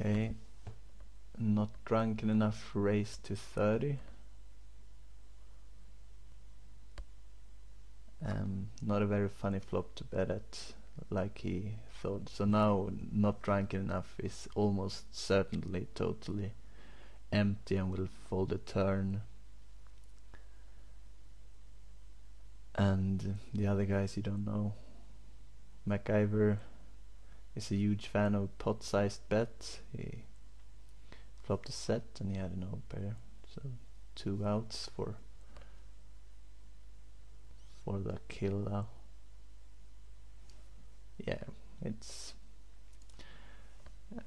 Okay, not drunken enough, raise to 30. Not a very funny flop to bet at, like he thought. So now not drunken enough is almost certainly totally empty and will fold a turn. And the other guys you don't know. MacIver is a huge fan of pot-sized bets. He flopped a set and he had an old pair, so 2 outs for the killer. Yeah, it's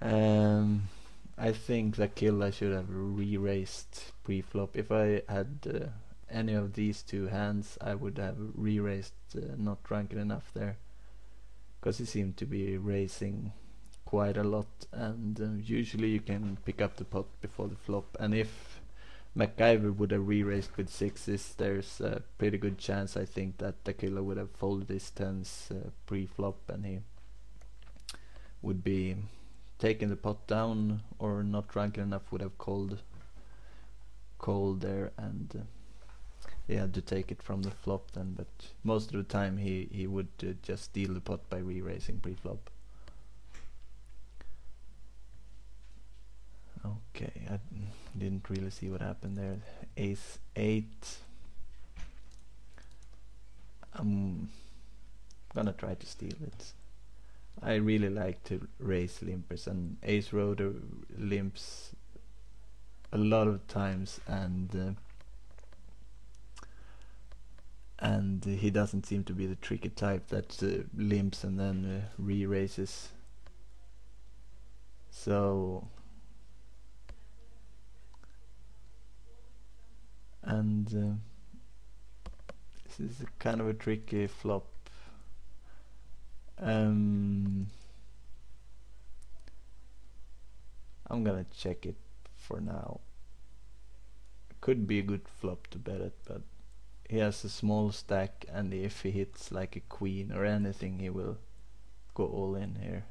I think the killer should have re-raised pre-flop. If I had any of these 2 hands, I would have re-raised not drunken enough there, because he seemed to be raising quite a lot, and usually you can pick up the pot before the flop. And if MacGyver would have re-raised with 6s, there's a pretty good chance, I think, that the killer would have folded his 10s pre-flop, and he would be taking the pot down, or not drunken enough would have called there, and he had to take it from the flop then. But most of the time he would just steal the pot by re-raising pre-flop. Okay, I didn't really see what happened there. Ace 8. I'm gonna try to steal it. I really like to raise limpers, and Ace Roader limps a lot of times, and he doesn't seem to be the tricky type that limps and then re-raises. So, and this is kind of a tricky flop. I'm gonna check it for now. Could be a good flop to bet it, but he has a small stack, and if he hits like a queen or anything, he will go all in here.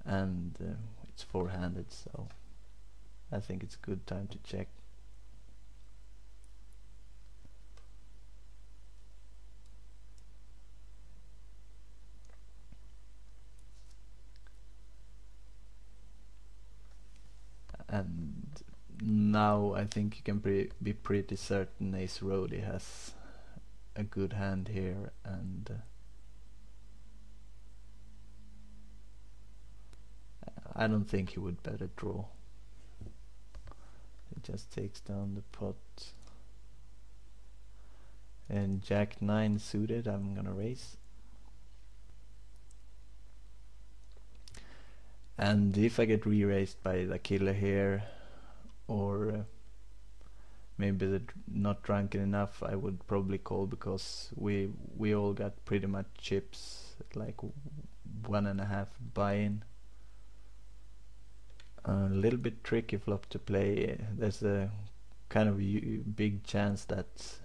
And it's 4-handed, so I think it's a good time to check. And now I think you can be pretty certain Ace Roadie has a good hand here, and I don't think he would bet a draw. He just takes down the pot. And Jack 9 suited, I'm gonna raise. And if I get re-raised by the killer here, or maybe the not drunken enough, I would probably call, because we all got pretty much chips, like 1.5 buy-in. A little bit tricky flop to play. There's a kind of big chance that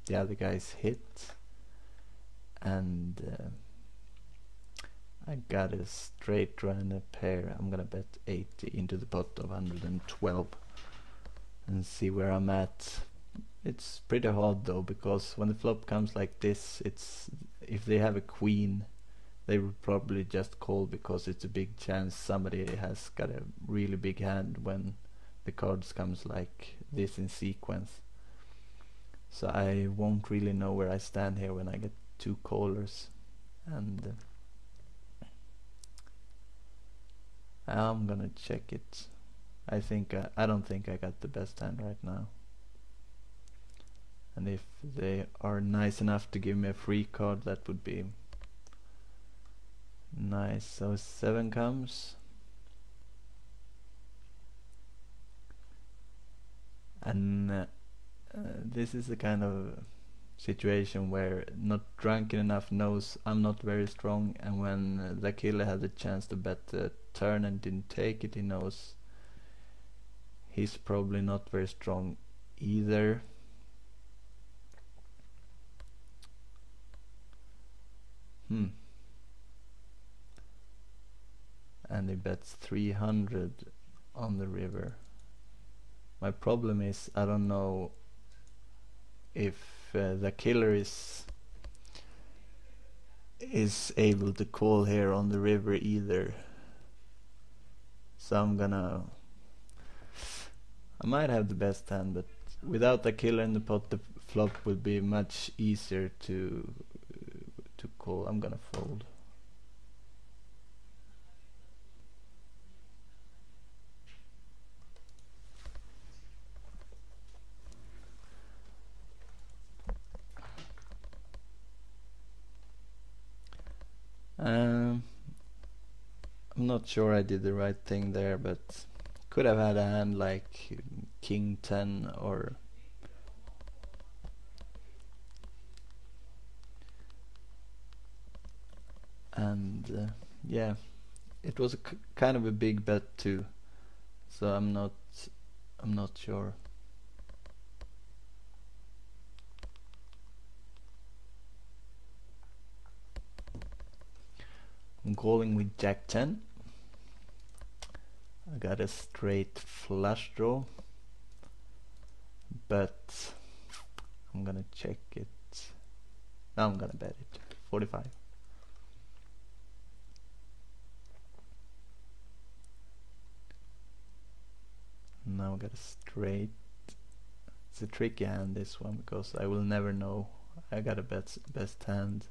the other guys hit, and I got a straight draw and a pair. I'm gonna bet 80 into the pot of 112 and see where I'm at. It's pretty hard though, because when the flop comes like this, it's, if they have a queen, they would probably just call, because it's a big chance somebody has got a really big hand when the cards comes like this in sequence. So I won't really know where I stand here when I get 2 callers, and I'm gonna check it. I don't think I got the best hand right now. And if they are nice enough to give me a free card, that would be nice. So 7 comes, and this is the kind of situation where not drunken enough knows I'm not very strong, and when the killer had the chance to bet the turn and didn't take it, he knows he's probably not very strong either. and he bets 300 on the river. My problem is I don't know if the killer is able to call here on the river either. So I might have the best hand, but without the killer in the pot, the flop would be much easier to call. I'm gonna fold. I'm not sure I did the right thing there, but could have had a hand like King 10 or yeah, it was kind of a big bet too, so I'm not sure. I'm calling with Jack 10. I got a straight flush draw, but I'm gonna check it. Now I'm gonna bet it. 45. Now I got a straight. It's a tricky hand, this one, because I will never know. I got a best hand,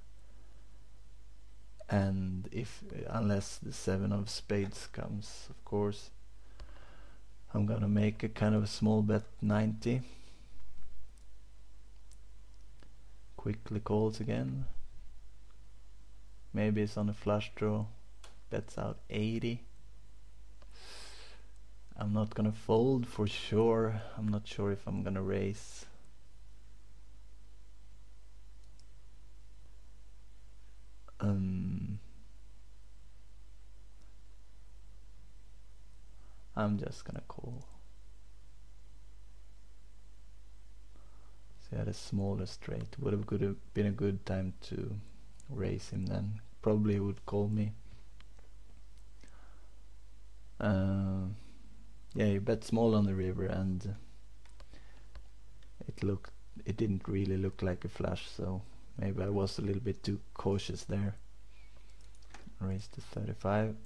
and unless the 7 of spades comes, of course, I'm gonna make a kind of a small bet, 90. Quickly calls again. Maybe it's on a flush draw. Bets out 80. I'm not gonna fold for sure. I'm not sure if I'm gonna raise. I'm just gonna call. So he had a smaller straight. Would have been a good time to raise him then. Probably he would call me. Yeah, he bet small on the river, and it didn't really look like a flush, so maybe I was a little bit too cautious there. Raised to 35.